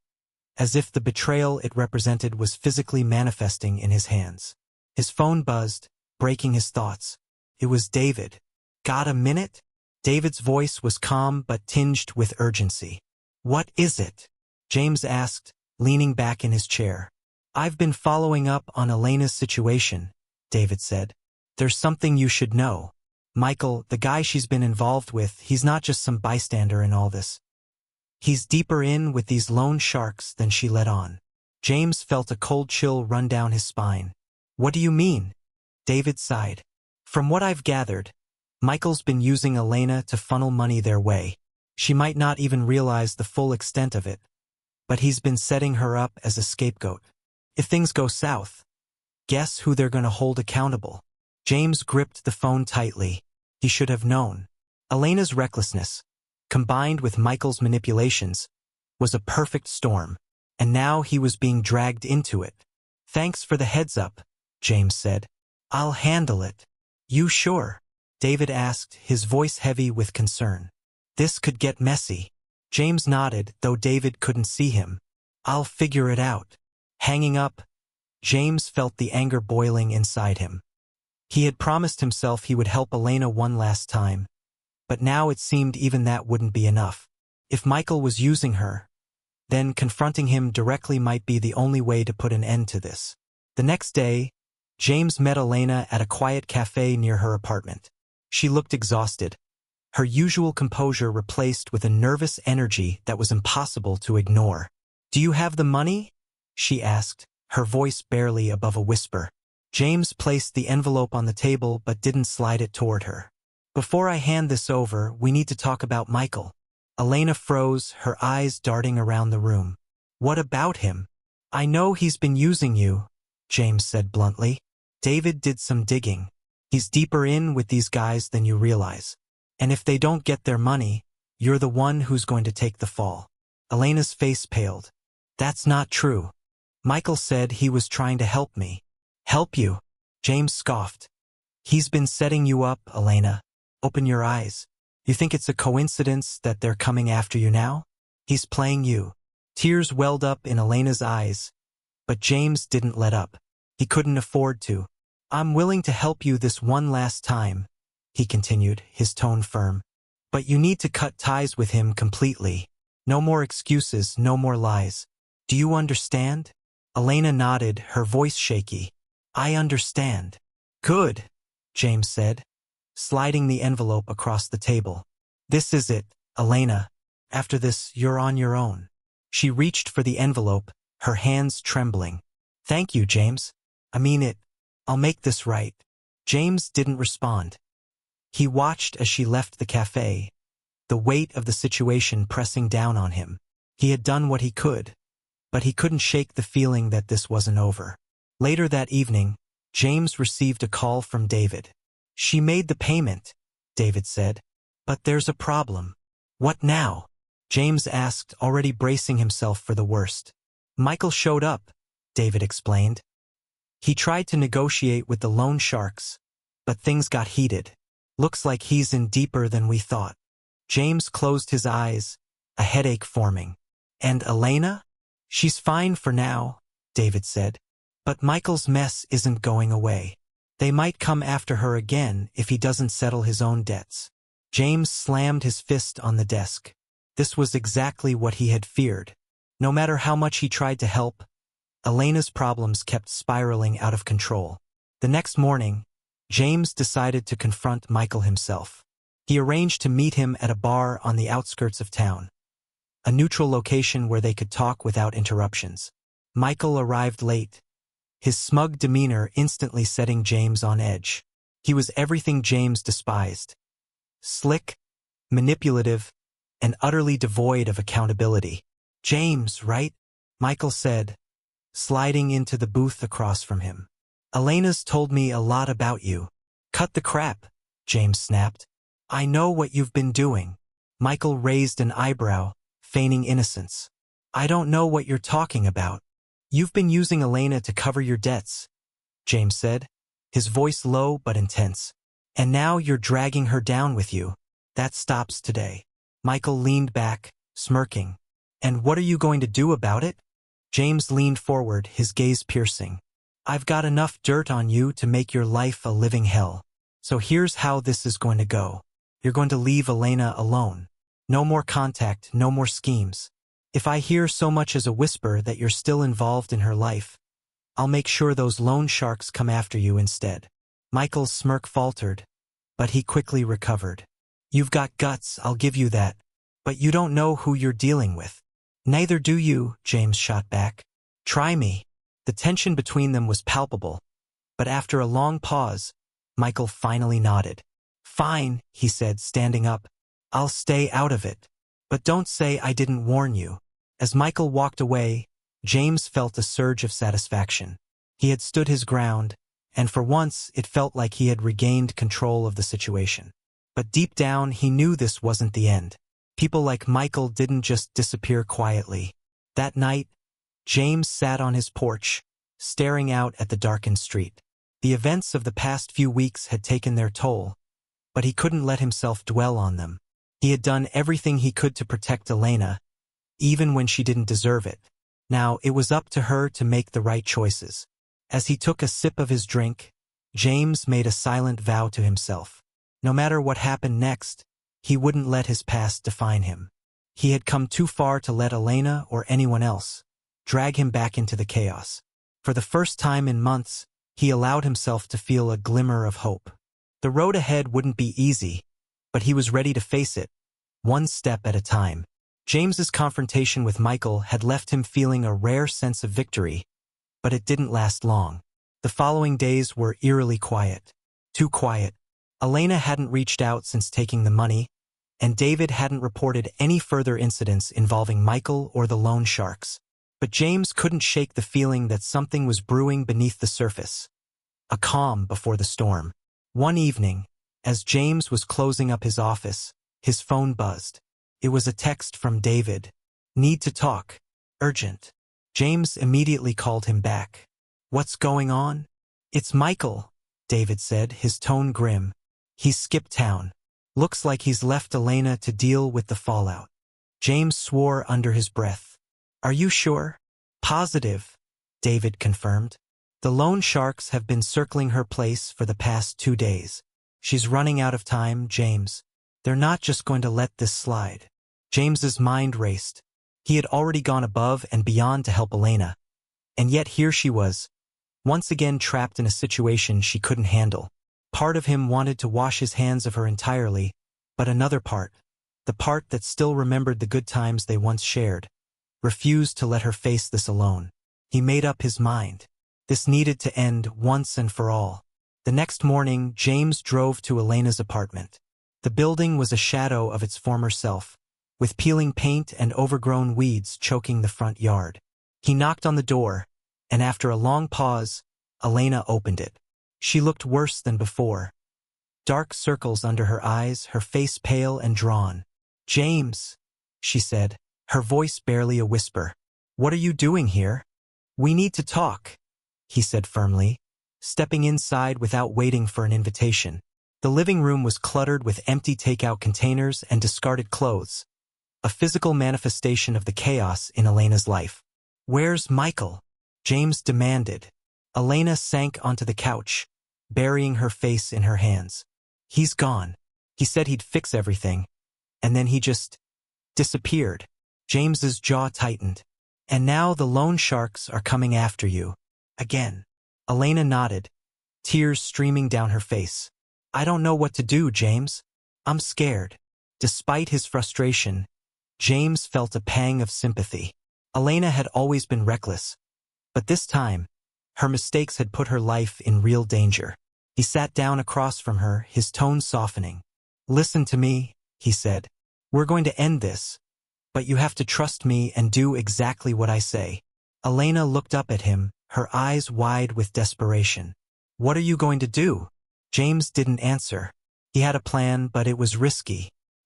as if the betrayal it represented was physically manifesting in his hands. His phone buzzed, breaking his thoughts. It was David. Got a minute? David's voice was calm but tinged with urgency. What is it? James asked, leaning back in his chair. I've been following up on Elena's situation, David said. There's something you should know. Michael, the guy she's been involved with, he's not just some bystander in all this. He's deeper in with these loan sharks than she let on. James felt a cold chill run down his spine. What do you mean? David sighed. From what I've gathered, Michael's been using Elena to funnel money their way. She might not even realize the full extent of it, but he's been setting her up as a scapegoat. If things go south, guess who they're going to hold accountable? James gripped the phone tightly. He should have known. Elena's recklessness, combined with Michael's manipulations, was a perfect storm, and now he was being dragged into it. Thanks for the heads up, James said. I'll handle it. You sure? David asked, his voice heavy with concern. This could get messy. James nodded, though David couldn't see him. I'll figure it out. Hanging up, James felt the anger boiling inside him. He had promised himself he would help Elena one last time, but now it seemed even that wouldn't be enough. If Michael was using her, then confronting him directly might be the only way to put an end to this. The next day, James met Elena at a quiet cafe near her apartment. She looked exhausted, her usual composure replaced with a nervous energy that was impossible to ignore. Do you have the money? She asked, her voice barely above a whisper. James placed the envelope on the table but didn't slide it toward her. Before I hand this over, we need to talk about Michael. Elena froze, her eyes darting around the room. What about him? I know he's been using you, James said bluntly. David did some digging. He's deeper in with these guys than you realize. And if they don't get their money, you're the one who's going to take the fall. Elena's face paled. That's not true. Michael said he was trying to help me. Help you? James scoffed. He's been setting you up, Elena. Open your eyes. You think it's a coincidence that they're coming after you now? He's playing you. Tears welled up in Elena's eyes, but James didn't let up. He couldn't afford to. I'm willing to help you this one last time, he continued, his tone firm. But you need to cut ties with him completely. No more excuses, no more lies. Do you understand? Elena nodded, her voice shaky. I understand. Good, James said, sliding the envelope across the table. This is it, Elena. After this, you're on your own. She reached for the envelope, her hands trembling. Thank you, James. I mean it. I'll make this right. James didn't respond. He watched as she left the cafe, the weight of the situation pressing down on him. He had done what he could, but he couldn't shake the feeling that this wasn't over. Later that evening, James received a call from David. She made the payment, David said. But there's a problem. What now? James asked, already bracing himself for the worst. Michael showed up, David explained. He tried to negotiate with the loan sharks, but things got heated. Looks like he's in deeper than we thought. James closed his eyes, a headache forming. And Elena? She's fine for now, David said. But Michael's mess isn't going away. They might come after her again if he doesn't settle his own debts. James slammed his fist on the desk. This was exactly what he had feared. No matter how much he tried to help, Elena's problems kept spiraling out of control. The next morning, James decided to confront Michael himself. He arranged to meet him at a bar on the outskirts of town, a neutral location where they could talk without interruptions. Michael arrived late, his smug demeanor instantly setting James on edge. He was everything James despised. Slick, manipulative, and utterly devoid of accountability. James, right? Michael said, sliding into the booth across from him. Elena's told me a lot about you. Cut the crap, James snapped. I know what you've been doing. Michael raised an eyebrow, feigning innocence. I don't know what you're talking about. You've been using Elena to cover your debts, James said, his voice low but intense. And now you're dragging her down with you. That stops today. Michael leaned back, smirking. And what are you going to do about it? James leaned forward, his gaze piercing. I've got enough dirt on you to make your life a living hell. So here's how this is going to go. You're going to leave Elena alone. No more contact, no more schemes. If I hear so much as a whisper that you're still involved in her life, I'll make sure those loan sharks come after you instead. Michael's smirk faltered, but he quickly recovered. You've got guts, I'll give you that. But you don't know who you're dealing with. Neither do you, James shot back. Try me. The tension between them was palpable, but after a long pause, Michael finally nodded. Fine, he said, standing up. I'll stay out of it. But don't say I didn't warn you. As Michael walked away, James felt a surge of satisfaction. He had stood his ground, and for once it felt like he had regained control of the situation. But deep down he knew this wasn't the end. People like Michael didn't just disappear quietly. That night, James sat on his porch, staring out at the darkened street. The events of the past few weeks had taken their toll, but he couldn't let himself dwell on them. He had done everything he could to protect Elena, even when she didn't deserve it. Now it was up to her to make the right choices. As he took a sip of his drink, James made a silent vow to himself. No matter what happened next, he wouldn't let his past define him. He had come too far to let Elena or anyone else drag him back into the chaos. For the first time in months, he allowed himself to feel a glimmer of hope. The road ahead wouldn't be easy, but he was ready to face it, one step at a time. James's confrontation with Michael had left him feeling a rare sense of victory, but it didn't last long. The following days were eerily quiet. Too quiet. Elena hadn't reached out since taking the money, and David hadn't reported any further incidents involving Michael or the loan sharks. But James couldn't shake the feeling that something was brewing beneath the surface. A calm before the storm. One evening, as James was closing up his office, his phone buzzed. It was a text from David. Need to talk. Urgent. James immediately called him back. What's going on? It's Michael, David said, his tone grim. He's skipped town. Looks like he's left Elena to deal with the fallout. James swore under his breath. Are you sure? Positive, David confirmed. The loan sharks have been circling her place for the past 2 days. She's running out of time, James. They're not just going to let this slide. James's mind raced. He had already gone above and beyond to help Elena. And yet here she was, once again trapped in a situation she couldn't handle. Part of him wanted to wash his hands of her entirely, but another part, the part that still remembered the good times they once shared, refused to let her face this alone. He made up his mind. This needed to end once and for all. The next morning, James drove to Elena's apartment. The building was a shadow of its former self, with peeling paint and overgrown weeds choking the front yard. He knocked on the door, and after a long pause, Elena opened it. She looked worse than before. dark circles under her eyes, her face pale and drawn. "James," she said, her voice barely a whisper. "What are you doing here?" "We need to talk," he said firmly, stepping inside without waiting for an invitation. The living room was cluttered with empty takeout containers and discarded clothes, a physical manifestation of the chaos in Elena's life. "Where's Michael?" James demanded. Elena sank onto the couch, burying her face in her hands. "He's gone. He said he'd fix everything, and then he just disappeared." James's jaw tightened. "And now the loan sharks are coming after you. Again." Elena nodded, tears streaming down her face. "I don't know what to do, James. I'm scared." Despite his frustration, James felt a pang of sympathy. Elena had always been reckless, but this time, her mistakes had put her life in real danger. He sat down across from her, his tone softening. "Listen to me," he said. "We're going to end this, but you have to trust me and do exactly what I say." Elena looked up at him, her eyes wide with desperation. "What are you going to do?" James didn't answer. He had a plan, but it was risky.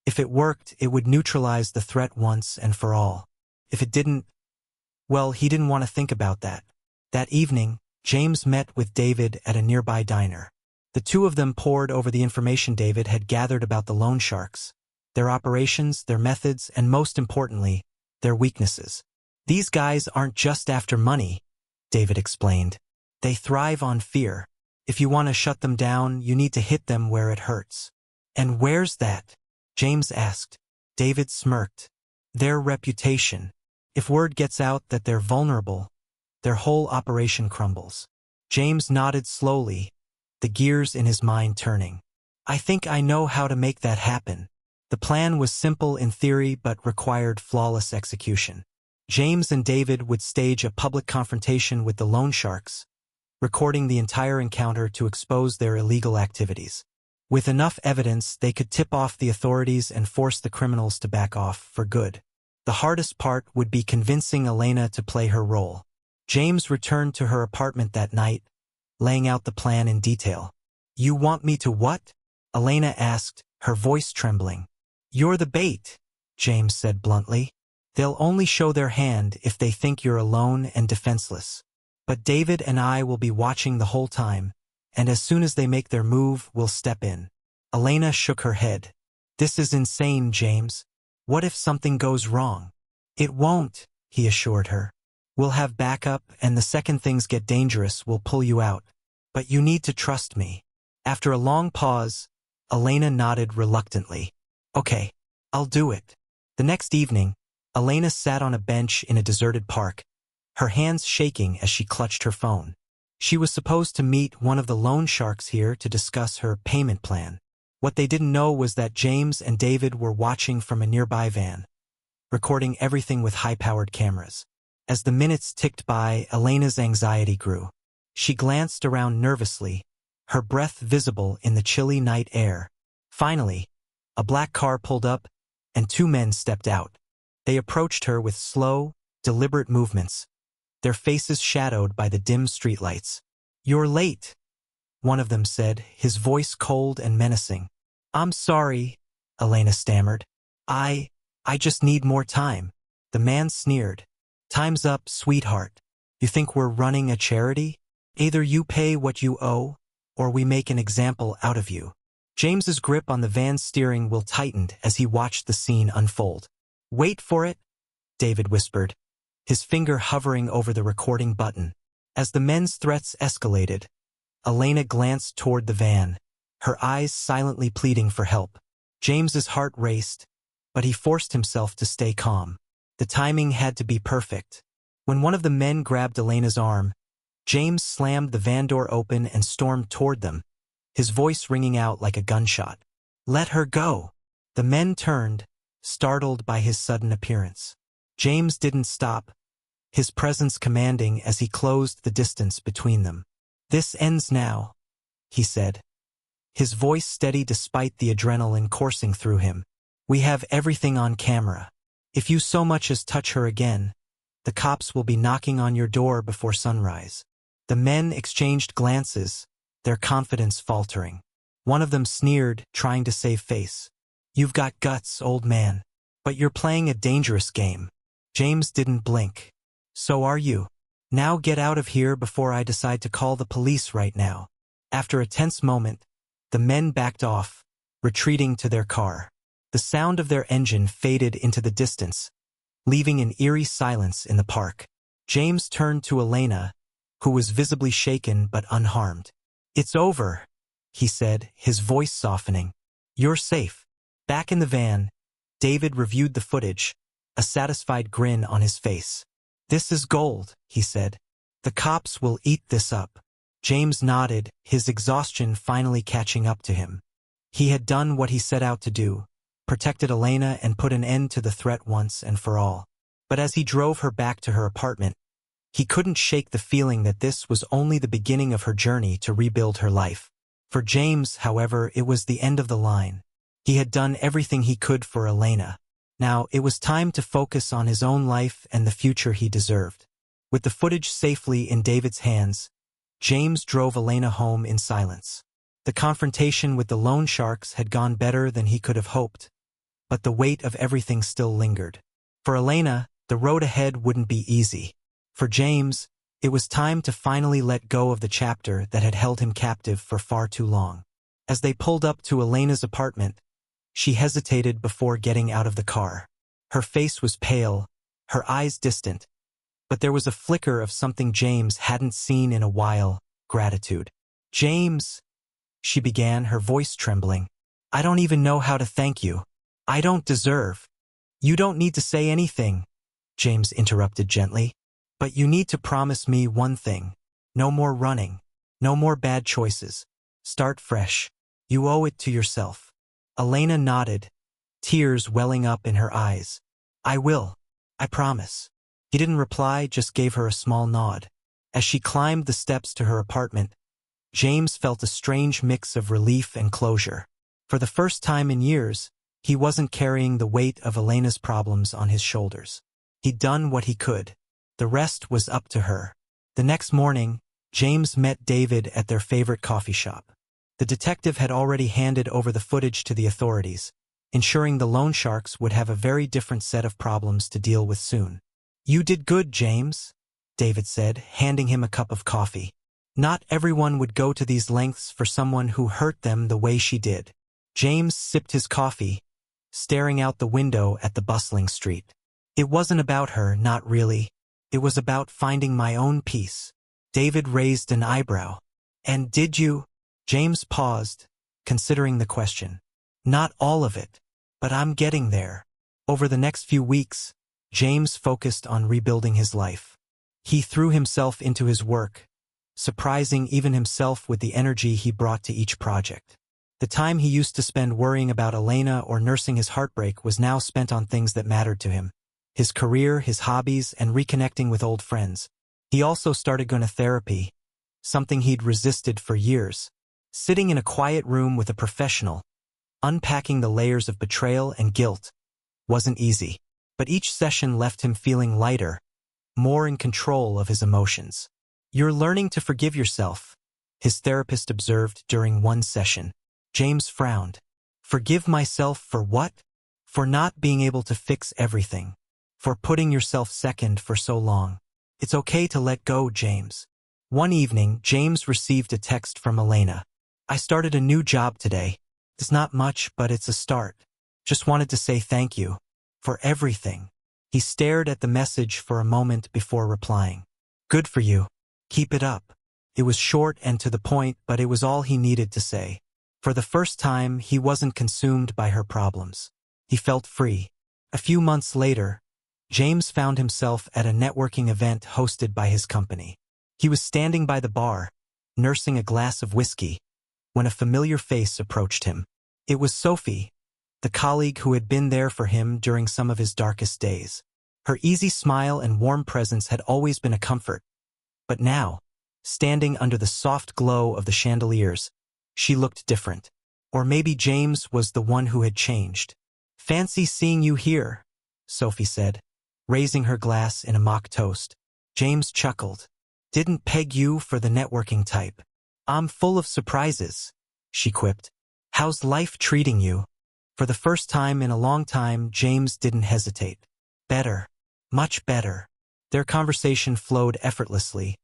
If it worked, it would neutralize the threat once and for all. If it didn't, well, he didn't want to think about that. That evening, James met with David at a nearby diner. The two of them pored over the information David had gathered about the loan sharks, their operations, their methods, and most importantly, their weaknesses. "These guys aren't just after money," David explained. "They thrive on fear. If you want to shut them down, you need to hit them where it hurts." "And where's that?" James asked. David smirked. "Their reputation. If word gets out that they're vulnerable, their whole operation crumbles." James nodded slowly, the gears in his mind turning. "I think I know how to make that happen." The plan was simple in theory but required flawless execution. James and David would stage a public confrontation with the loan sharks, recording the entire encounter to expose their illegal activities. With enough evidence, they could tip off the authorities and force the criminals to back off for good. The hardest part would be convincing Elena to play her role. James returned to her apartment that night, laying out the plan in detail. "You want me to what?" Elena asked, her voice trembling. "You're the bait," James said bluntly. "They'll only show their hand if they think you're alone and defenseless. But David and I will be watching the whole time, and as soon as they make their move, we'll step in." Elena shook her head. "This is insane, James. What if something goes wrong?" "It won't," he assured her. "We'll have backup, and the second things get dangerous, we'll pull you out. But you need to trust me." After a long pause, Elena nodded reluctantly. "Okay, I'll do it." The next evening, Elena sat on a bench in a deserted park, her hands shaking as she clutched her phone. She was supposed to meet one of the loan sharks here to discuss her payment plan. What they didn't know was that James and David were watching from a nearby van, recording everything with high-powered cameras. As the minutes ticked by, Elena's anxiety grew. She glanced around nervously, her breath visible in the chilly night air. Finally, a black car pulled up, and two men stepped out. They approached her with slow, deliberate movements, their faces shadowed by the dim streetlights. "You're late," one of them said, his voice cold and menacing. "I'm sorry," Elena stammered. I just need more time." The man sneered. "Time's up, sweetheart. You think we're running a charity? Either you pay what you owe, or we make an example out of you." James's grip on the van's steering wheel tightened as he watched the scene unfold. "Wait for it," David whispered, his finger hovering over the recording button. As the men's threats escalated, Elena glanced toward the van, her eyes silently pleading for help. James's heart raced, but he forced himself to stay calm. The timing had to be perfect. When one of the men grabbed Elena's arm, James slammed the van door open and stormed toward them, his voice ringing out like a gunshot. "Let her go." The men turned, startled by his sudden appearance. James didn't stop, his presence commanding as he closed the distance between them. "This ends now," he said, his voice steady despite the adrenaline coursing through him. "We have everything on camera. If you so much as touch her again, the cops will be knocking on your door before sunrise." The men exchanged glances, their confidence faltering. One of them sneered, trying to save face. You've got guts, old man. But you're playing a dangerous game. James didn't blink. So are you. Now get out of here before I decide to call the police right now. After a tense moment, the men backed off, retreating to their car. The sound of their engine faded into the distance, leaving an eerie silence in the park. James turned to Elena, who was visibly shaken but unharmed. It's over, he said, his voice softening. You're safe. Back in the van, David reviewed the footage, a satisfied grin on his face. This is gold, he said. The cops will eat this up. James nodded, his exhaustion finally catching up to him. He had done what he set out to do, protected Elena and put an end to the threat once and for all. But as he drove her back to her apartment, he couldn't shake the feeling that this was only the beginning of her journey to rebuild her life. For James, however, it was the end of the line. He had done everything he could for Elena. Now, it was time to focus on his own life and the future he deserved. With the footage safely in David's hands, James drove Elena home in silence. The confrontation with the loan sharks had gone better than he could have hoped, but the weight of everything still lingered. For Elena, the road ahead wouldn't be easy. For James, it was time to finally let go of the chapter that had held him captive for far too long. As they pulled up to Elena's apartment, she hesitated before getting out of the car. Her face was pale, her eyes distant, but there was a flicker of something James hadn't seen in a while, gratitude. James, she began, her voice trembling. I don't even know how to thank you. I don't deserve. You don't need to say anything, James interrupted gently. But you need to promise me one thing. No more running. No more bad choices. Start fresh. You owe it to yourself. Elena nodded, tears welling up in her eyes. I will. I promise. He didn't reply, just gave her a small nod. As she climbed the steps to her apartment, James felt a strange mix of relief and closure. For the first time in years, he wasn't carrying the weight of Elena's problems on his shoulders. He'd done what he could. The rest was up to her. The next morning, James met David at their favorite coffee shop. The detective had already handed over the footage to the authorities, ensuring the loan sharks would have a very different set of problems to deal with soon. You did good, James, David said, handing him a cup of coffee. Not everyone would go to these lengths for someone who hurt them the way she did. James sipped his coffee, staring out the window at the bustling street. It wasn't about her, not really. It was about finding my own peace. David raised an eyebrow. And did you? James paused, considering the question. Not all of it, but I'm getting there. Over the next few weeks, James focused on rebuilding his life. He threw himself into his work, surprising even himself with the energy he brought to each project. The time he used to spend worrying about Elena or nursing his heartbreak was now spent on things that mattered to him. His career, his hobbies, and reconnecting with old friends. He also started going to therapy, something he'd resisted for years. Sitting in a quiet room with a professional, unpacking the layers of betrayal and guilt, wasn't easy. But each session left him feeling lighter, more in control of his emotions. You're learning to forgive yourself, his therapist observed during one session. James frowned. Forgive myself for what? For not being able to fix everything. For putting yourself second for so long. It's okay to let go, James. One evening, James received a text from Elena. I started a new job today. It's not much, but it's a start. Just wanted to say thank you. For everything. He stared at the message for a moment before replying. Good for you. Keep it up. It was short and to the point, but it was all he needed to say. For the first time, he wasn't consumed by her problems. He felt free. A few months later, James found himself at a networking event hosted by his company. He was standing by the bar, nursing a glass of whiskey, when a familiar face approached him. It was Sophie, the colleague who had been there for him during some of his darkest days. Her easy smile and warm presence had always been a comfort. But now, standing under the soft glow of the chandeliers, she looked different. Or maybe James was the one who had changed. Fancy seeing you here, Sophie said, raising her glass in a mock toast. James chuckled. Didn't peg you for the networking type. I'm full of surprises, she quipped. How's life treating you? For the first time in a long time, James didn't hesitate. Better. Much better. Their conversation flowed effortlessly,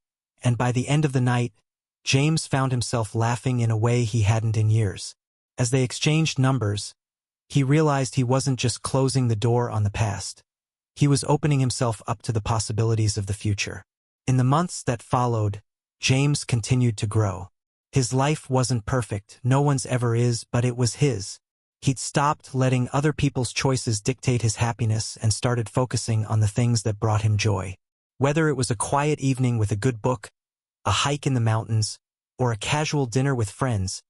and by the end of the night, James found himself laughing in a way he hadn't in years. As they exchanged numbers, he realized he wasn't just closing the door on the past. He was opening himself up to the possibilities of the future. In the months that followed, James continued to grow. His life wasn't perfect, no one's ever is, but it was his. He'd stopped letting other people's choices dictate his happiness and started focusing on the things that brought him joy. Whether it was a quiet evening with a good book, a hike in the mountains, or a casual dinner with friends,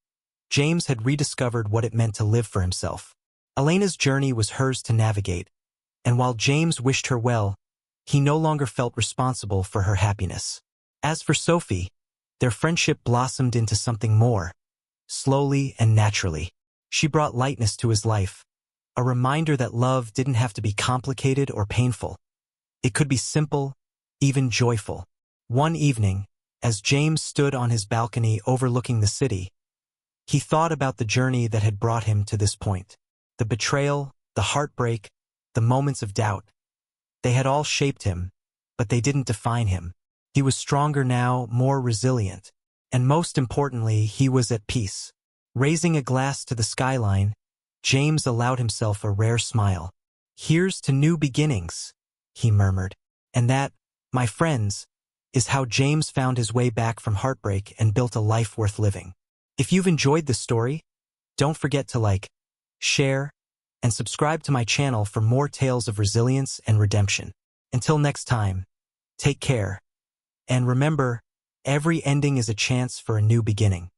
James had rediscovered what it meant to live for himself. Elena's journey was hers to navigate, and while James wished her well, he no longer felt responsible for her happiness. As for Sophie, their friendship blossomed into something more, slowly and naturally. She brought lightness to his life, a reminder that love didn't have to be complicated or painful. It could be simple, even joyful. One evening, as James stood on his balcony overlooking the city, he thought about the journey that had brought him to this point. The betrayal, the heartbreak, the moments of doubt. They had all shaped him, but they didn't define him. He was stronger now, more resilient, and most importantly, he was at peace. Raising a glass to the skyline, James allowed himself a rare smile. "Here's to new beginnings," he murmured. And that, my friends, is how James found his way back from heartbreak and built a life worth living. If you've enjoyed this story, don't forget to like, share, and subscribe to my channel for more tales of resilience and redemption. Until next time, take care. And remember, every ending is a chance for a new beginning.